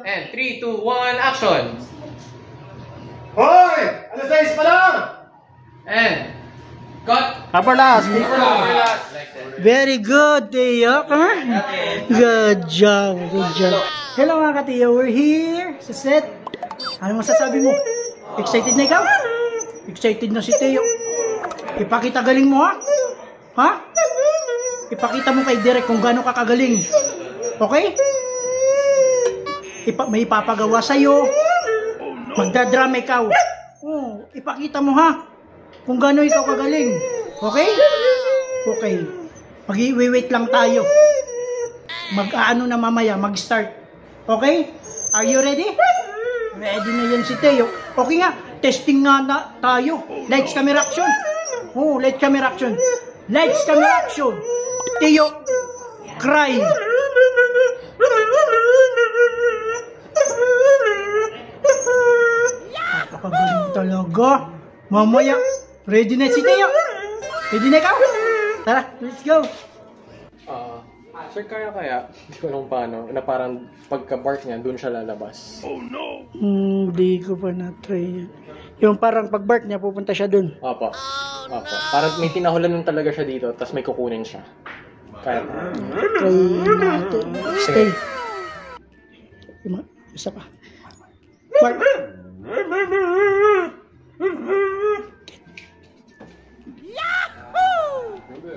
And 3, 2, 1, action! Hoy! Alas 6 pa lang! And cut! Upper last. Very good, Teo. Come on. Good job. Good job. Hello mga ka-Teo. We're here sa set. Ano masasabi mo? Excited na ikaw? Excited na si Teo. Ipakita galing mo, ha? Ha? Ipakita mo kay Derek kung gaano ka kagaling. Okay? May ipapagawa sa'yo. Magdadrama ikaw. Oh, ipakita mo, ha? Kung gaano ikaw kagaling. Okay? Okay. Mag-wait lang tayo. Mag-aano na mamaya, mag-start. Okay? Are you ready? Ready na yan si Teo. Okay nga, testing nga na tayo. Lights, camera, action. Oh, lights, camera, action. Lights, camera, action. Teo, cry. Napakagaling talaga. Mamaya, ready na si Teo. Ready na ikaw? Tara, let's go. Sir, kaya? Hindi ko alam paano. Na parang pagka-bark niya, doon siya lalabas. Oh no! Hindi ko pa na-try yan. Yung parang pag-bark niya, pupunta siya doon. Opo. Opo. Parang may tinahulan nun talaga siya dito, tapos may kukunin siya. Kaya Try natin. Stay. Isa pa. Bark.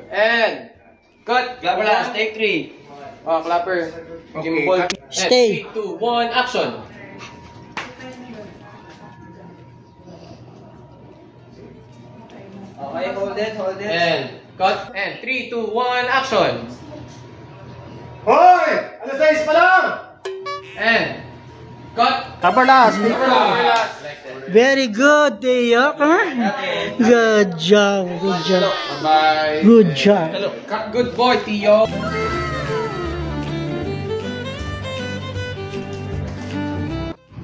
And cut! Clapper last, take 3. Oh, clapper. Okay. Stay. 3, 2, 1, action! Okay, hold it. And cut! And 3, 2, 1, action! Hoy! Alas 6 pa lang! And cut! Upper last. Very good, Teo. Come on. Good job. Good job. Bye-bye. Good job. Hello. Good boy, Tio.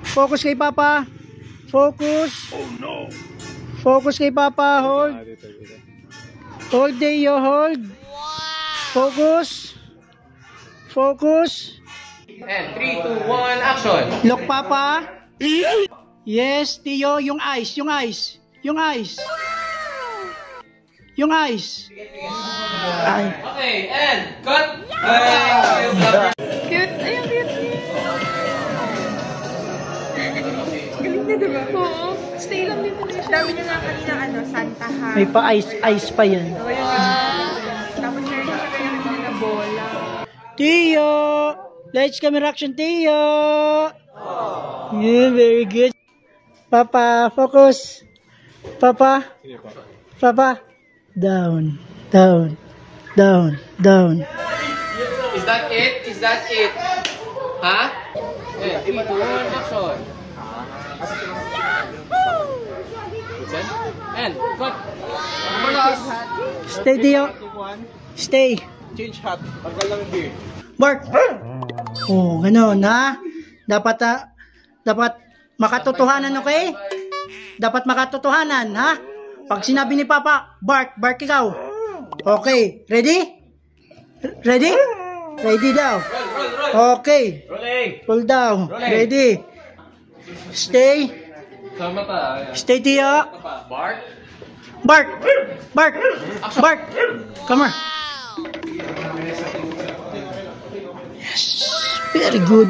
Focus kay Papa. Focus. Oh no. Focus kay Papa. Hold. Hold, Teo. Hold. Focus. Focus. And 3, 2, 1, action! Look, Papa. Yes, Teo. Yung eyes. Yung eyes. Yung eyes. Yung eyes. Ay. Okay, and cut! Cute. Ay, ang cute niya. Galing na, diba? Oo. Stay lang din talaga siya. Dami niya nga kanina, Santa ha. May pa-ice pa yan. Oo, yung tapos meron siya kaya na bola. Teo! Lights, camera, action, Teo! Yeah, very good. Papa, focus. Papa. Papa. Down. Down. Down. Down. Is that it? Is that it? Huh? And 3, 2, 1, action! And cut! Stay, Teo. Stay. Change hat. Paggal lang beer. Bark. Oh, gano'n, ha? Dapat makatotohanan, okay? Dapat makatotohanan, ha? Pag sinabi ni Papa, bark, bark ikaw. Okay, ready? Ready? Ready daw. Okay. Roll down. Ready. Stay. Stay, Teo. Bark. Bark. Bark. Bark. Come here. Yes. Very good.